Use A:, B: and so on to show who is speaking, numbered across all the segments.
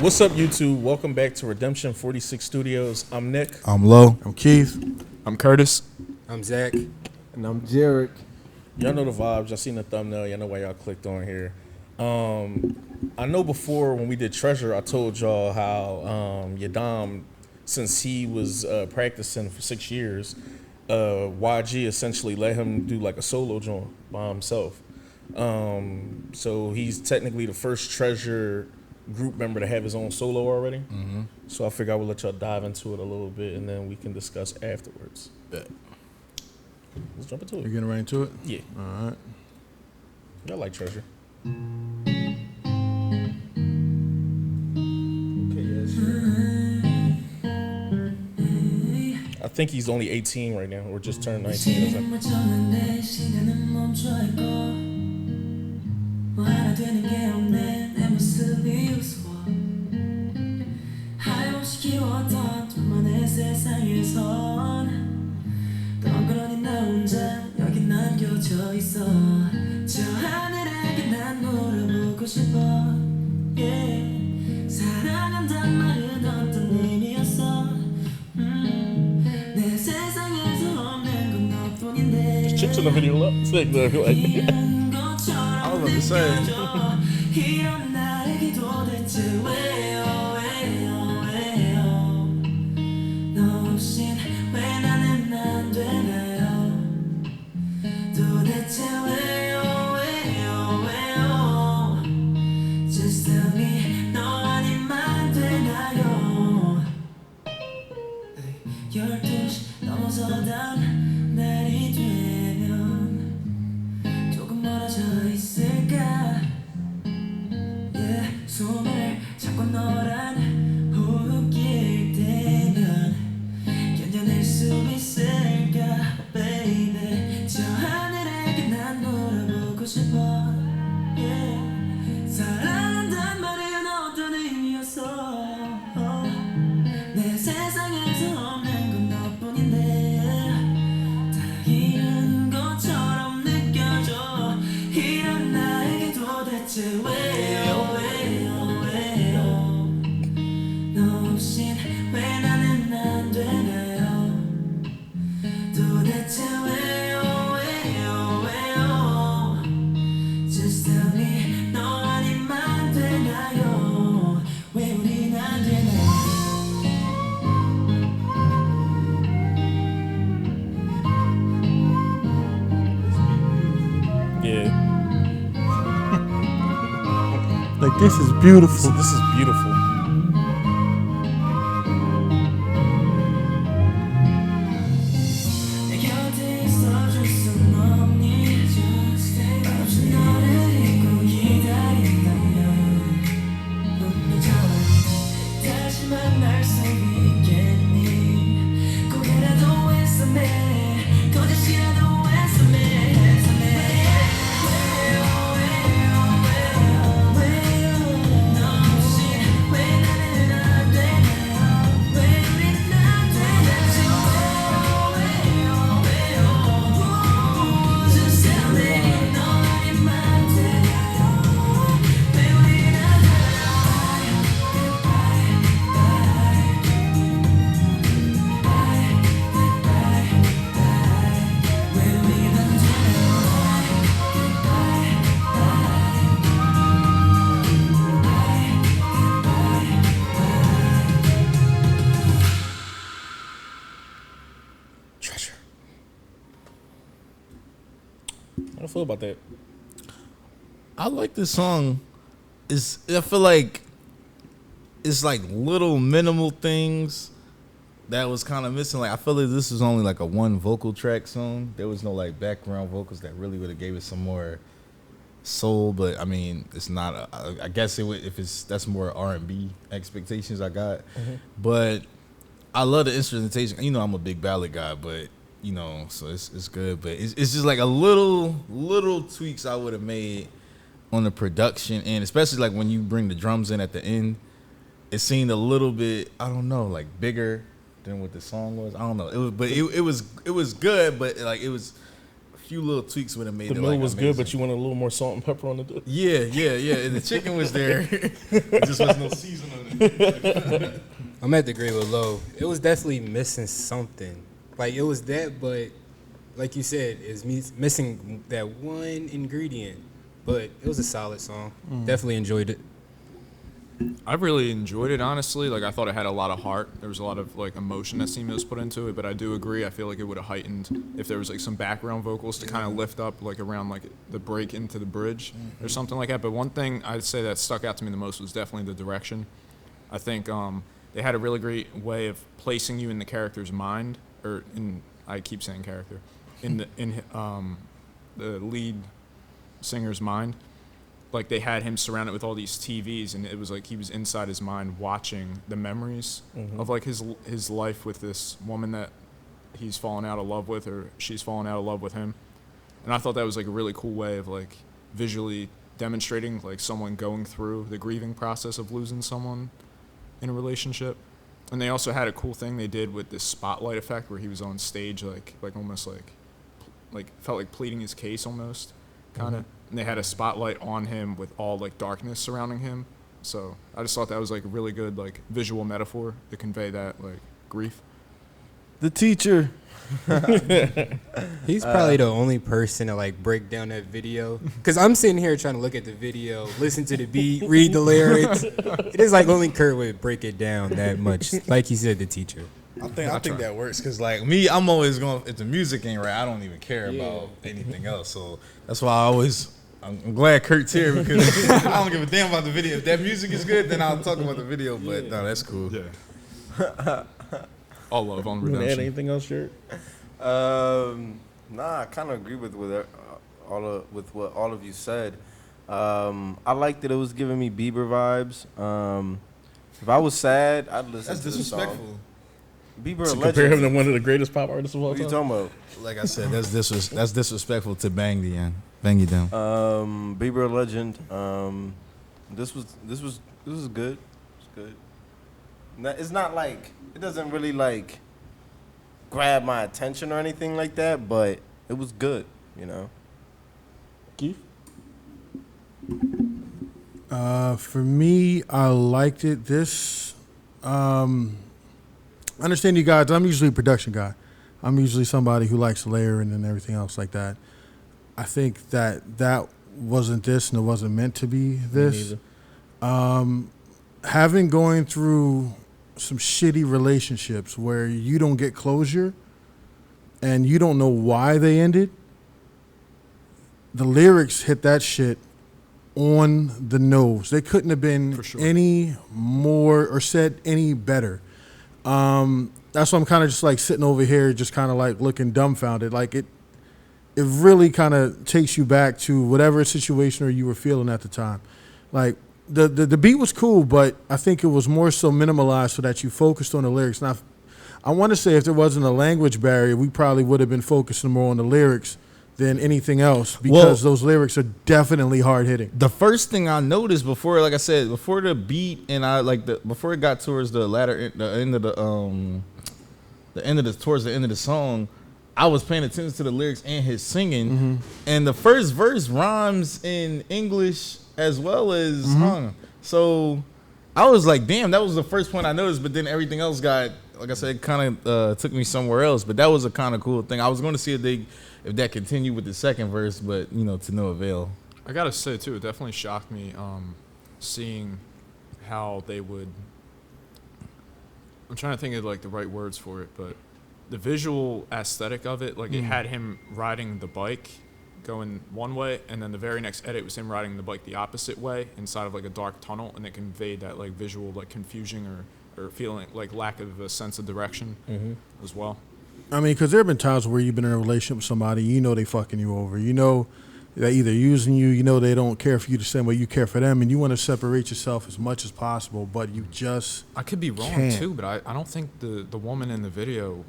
A: What's up, YouTube? Welcome back to Redemption 46 Studios. I'm Nick.
B: I'm Low.
C: I'm Keith.
D: I'm Curtis.
E: I'm Zach.
C: And I'm Jarek.
A: Y'all know the vibes. Y'all seen the thumbnail. Y'all know why y'all clicked on here. I know before when we did Treasure, I told y'all how Yadam, since he was practicing for 6 years, YG essentially let him do like a solo joint by himself. So he's technically the first Treasure group member to have his own solo already. Mm-hmm. So I figure I would let y'all dive into it a little bit and then we can discuss afterwards.
B: Bet.
A: Let's jump into it.
B: You getting right into it?
A: Yeah.
B: All right.
A: Y'all like Treasure. I think he's only 18 right now, or just turned 19 or
F: 사랑한단 말은 어떤 의미였어 내 세상에서 없는 건 너뿐인데
A: There's chicks in the video. Look. It's like,
B: I was about to say.
F: 이런 나에게 도대체 왜요 왜요 왜요 너 없인 왜 나는 안 되나요 도대체 왜요 왜요 왜요 Just tell me 너 아니면 되나요 12시 넘어서 다음 날이 되면 조금 멀어져 있을까 yeah, 숨을 참고 너란 호흡길 때면 견뎌낼 수 있을까 baby 저 하늘에게 난 물어보고 싶어 yeah. 사랑한단 말은 어떤 의미였어 내 세상에서 없는 건 너뿐인데 다 잃은 것처럼 느껴져 이런 나에게 도대체 왜요 왜요 왜요 너 없인 왜 나는 안 되나요 도대체 왜요 왜요 왜요 Just tell me 너 아니면 되나요 왜 우린 안 되나요
A: yeah.
B: Like, this is beautiful.
A: So this is beautiful.
F: 내 곁에 있어줄 순 없니 말없이 너를 잊고 기다린다면 운명처럼 다시 만날 수 있겠니 고개라도 했었네 거짓이라도 했었네 왜요 왜요 왜요 너 없이 왜 나는 안 되나요 왜 우린 안 되나요 왜요 왜요 Just tell me 너 아니면 되나요 왜 우린 안 왜 우린 안
A: Treasure. How do you feel about that?
B: I like this song. I feel like it's like little minimal things that was kind of missing. Like, I feel like this was only like a one vocal track song. There was no like background vocals that really would have gave it some more soul. But I mean, it's not. I guess it would, if it's that's more R&B expectations I got.
A: Mm-hmm.
B: But I love the instrumentation. You know, I'm a big ballad guy, but you know, so it's good. But it's just like a little tweaks I would have made on the production, and especially like when you bring the drums in at the end, it seemed a little bit, I don't know, like bigger than what the song was. I don't know. It was, but it was good, but like it was few little tweaks would have made
A: The
B: it
A: meal
B: like
A: was good,
B: amazing.
A: but you wanted a little more salt and pepper on the dip.
B: Yeah. And the chicken was there. It just was no seasoning on it.
C: I'm at the agree with Low. It was definitely missing something. Like it was that, but like you said, it's missing that one ingredient. But it was a solid song. Definitely enjoyed it.
D: I really enjoyed it, honestly. Like, I thought it had a lot of heart. There was a lot of, like, emotion that seemed to was put into it, but I do agree. I feel like it would have heightened if there was, like, some background vocals to kind of lift up, like, around, like, the break into the bridge or something like that. But one thing I'd say that stuck out to me the most was definitely the direction. I think they had a really great way of placing you in the character's mind, or in, I keep saying character, in the lead singer's mind. Like, they had him surrounded with all these TVs, and it was like he was inside his mind watching the memories of, like, his life with this woman that he's fallen out of love with, or she's fallen out of love with him. And I thought that was, like, a really cool way of, like, visually demonstrating, like, someone going through the grieving process of losing someone in a relationship. And they also had a cool thing they did with this spotlight effect where he was on stage, like almost like felt like pleading his case almost, kind of. And they had a spotlight on him with all, like, darkness surrounding him. So I just thought that was, like, a really good, like, visual metaphor to convey that, like, grief.
A: The teacher.
C: He's probably the only person to like break down that video. Cause I'm sitting here trying to look at the video, listen to the beat, read the lyrics. It is like only Kurt would break it down that much. Like he said, the teacher.
B: I think that works because, like, me, I'm always going, if the music ain't right, I don't even care about anything else. So that's why I'm glad Kurt's here because I don't give a damn about the video. If that music is good, then I'll talk about the video. But no, that's cool.
D: Yeah. All love on
A: You want to add
D: Redemption.
A: anything else, Jared?
E: Nah, I kind of agree with what all of you said. I liked that it was giving me Bieber vibes. If I was sad, I'd listen
B: That's
E: to the song.
B: disrespectful.
E: Bieber
A: To
E: a
A: compare him to
E: legend.
A: one of the greatest pop artists of all
E: What are you
A: time.
E: talking about?
B: Like I said, that's disrespectful to bang you down.
E: Bieber a legend. This was good. It's good. It's not like it doesn't really like grab my attention or anything like that, but it was good, you know.
A: Keith?
G: For me, I liked it. This, I understand you guys. I'm usually a production guy. I'm usually somebody who likes layering and everything else like that. I think that wasn't this, and it wasn't meant to be this. Having going through some shitty relationships where you don't get closure and you don't know why they ended, the lyrics hit that shit on the nose. They couldn't have been
D: For sure.
G: any more or said any better. That's why I'm kind of just like sitting over here, just kind of like looking dumbfounded. Like it really kind of takes you back to whatever situation or you were feeling at the time. Like the beat was cool, but I think it was more so minimalized so that you focused on the lyrics. Now, I want to say if there wasn't a language barrier, we probably would have been focusing more on the lyrics than anything else because those lyrics are definitely hard hitting.
B: The first thing I noticed before, like I said, before the beat and before it got towards the end of towards the end of the song, I was paying attention to the lyrics and his singing, and the first verse rhymes in English as well as hung. So I was like, damn, that was the first point I noticed. But then everything else got, like I said, kind of took me somewhere else. But that was a kind of cool thing. I was going to see if that continued with the second verse, but to no avail.
D: I gotta say too, it definitely shocked me seeing how they would. I'm trying to think of like the right words for it, but the visual aesthetic of it, like it had him riding the bike, going one way, and then the very next edit was him riding the bike the opposite way inside of like a dark tunnel, and it conveyed that like visual like confusion or feeling like lack of a sense of direction as well.
G: I mean, because there have been times where you've been in a relationship with somebody, they fucking you over. They're either using you, they don't care for you the same way you care for them, and you want to separate yourself as much as possible, but you just
D: I could be wrong
G: can't.
D: too, but I don't think the woman in the video,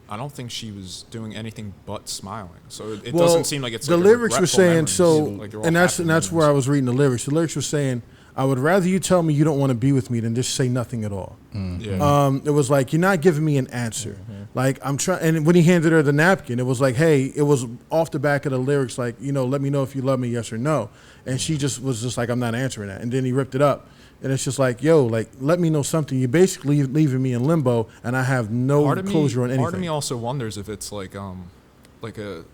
D: I don't think she was doing anything but smiling. So it doesn't seem like it's
G: the
D: like
G: lyrics were
D: regretful
G: saying
D: memories,
G: so,
D: like they're all
G: and
D: happy
G: that's where I
D: memories.
G: was reading the lyrics. The lyrics were saying, I would rather you tell me you don't want to be with me than just say nothing at all.
D: Yeah.
G: It was like, you're not giving me an answer. Like, I'm trying. And when he handed her the napkin, it was like, hey, it was off the back of the lyrics, like, let me know if you love me, yes or no. And she was just like, I'm not answering that. And then he ripped it up. And it's just like, yo, like, let me know something. You're basically leaving me in limbo, and I have no closure on anything.
D: Part of me also wonders if it's like a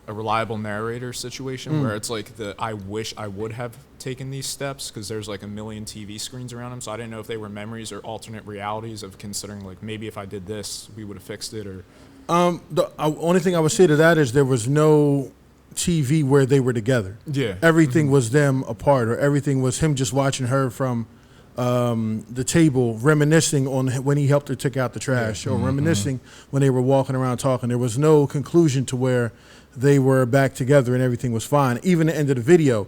D: reliable narrator situation where it's like I wish I would have taken these steps because there's like a million TV screens around him. So I didn't know if they were memories or alternate realities of considering like maybe if I did this, we would have fixed it or.
G: The only thing I would say to that is there was no TV where they were together.
D: Yeah.
G: Everything was them apart, or everything was him just watching her from the table, reminiscing on when he helped her take out the trash, or reminiscing when they were walking around talking. There was no conclusion to where they were back together and everything was fine. Even at the end of the video,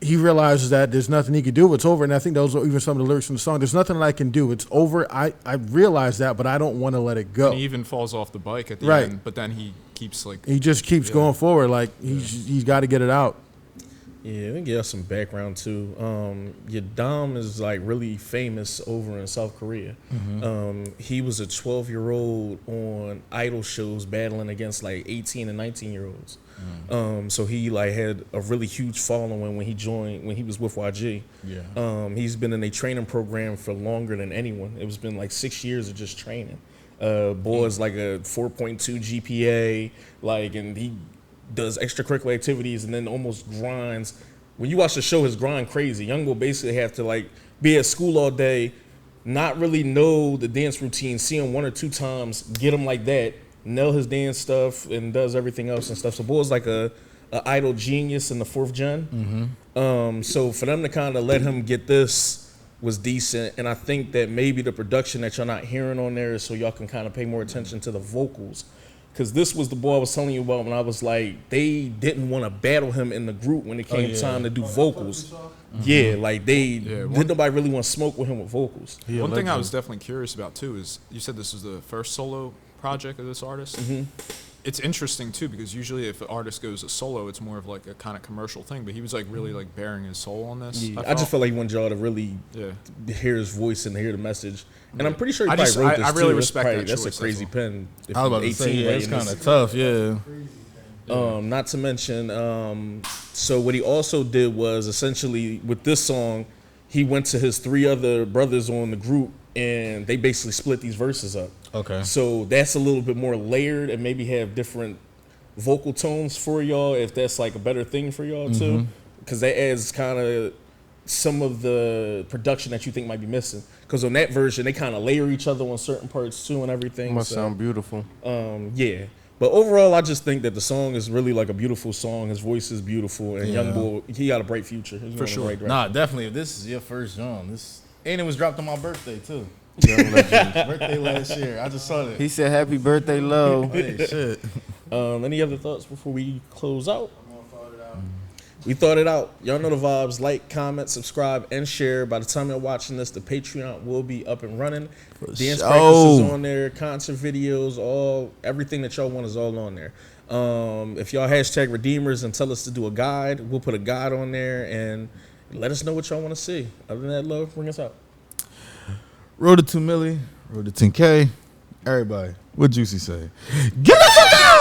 G: he realizes that there's nothing he can do. It's over. And I think those are even some of the lyrics from the song. There's nothing that I can do. It's over. I realize that, but I don't want to let it go.
D: And he even falls off the bike at the end, but then he keeps like.
G: He just keeps going forward. Like, he's got to get it out.
A: Yeah, let me give us some background too. Yadam is like really famous over in South Korea. He was a 12-year-old on idol shows battling against like 18 and 19-year-olds. So he like had a really huge following when he was with YG.
B: Yeah.
A: He's been in a training program for longer than anyone. It was been like 6 years of just training. Boy's like a 4.2 GPA, like, and he does extracurricular activities and then almost grinds. When you watch the show, his grind crazy. Young will basically have to like be at school all day, not really know the dance routine, see him 1 or 2 times, get him like that, nail his dance stuff, and does everything else and stuff. So Boy's like a idol genius in the 4th gen. So for them to kind of let him get this was decent, and I think that maybe the production that y'all not hearing on there is so y'all can kind of pay more attention to the vocals. Because this was the boy I was telling you about when I was like, they didn't want to battle him in the group when it came time to do vocals. Yeah, like didn't nobody really want to smoke with him with vocals.
D: One thing I was definitely curious about too is you said this was the first solo project of this artist. It's interesting too because usually if an artist goes a solo, it's more of like a kind of commercial thing. But he was like really like bearing his soul on this.
A: Yeah, I just felt like he wanted y'all to really hear his voice and hear the message. And I'm pretty sure he
D: I
A: probably
D: just-
A: wrote this
D: I really
A: too.
D: respect that
A: That's a
D: choice,
A: crazy
D: that's
A: pen. If
B: I was about to
A: you're
B: say,
A: 18
B: yeah, it's
A: writing
B: kind
A: this.
B: of tough, yeah.
A: Not to mention, so what he also did was essentially with this song, he went to his 3 other brothers on the group and they basically split these verses up.
B: Okay.
A: So that's a little bit more layered and maybe have different vocal tones for y'all if that's like a better thing for y'all too. Because that adds kind of some of the production that you think might be missing. Because on that version, they kind of layer each other on certain parts too and everything.
E: Must sound beautiful.
A: Yeah. But overall, I just think that the song is really like a beautiful song. His voice is beautiful, and
B: Yeah.
A: Young Boy, he got a bright future. He's
D: For
A: going
D: sure.
A: Right direction.
B: Nah, definitely. If this is your first John, and it was dropped on my birthday too.
E: Young legend.
B: Birthday last year. I just saw that.
E: He said, "Happy birthday, low."
B: Hey, shit.
A: Any other thoughts before we close out? We thought it out. Y'all know the vibes. Like, comment, subscribe, and share. By the time you're watching this, the Patreon will be up and running. Dance practices on there, concert videos, everything that y'all want is all on there. If y'all hashtag Redeemers and tell us to do a guide, we'll put a guide on there and let us know what y'all want to see. Other than that, love, bring us out.
B: Road to 2 milli, road to 10K. Everybody, what Juicy say? Get the fuck out!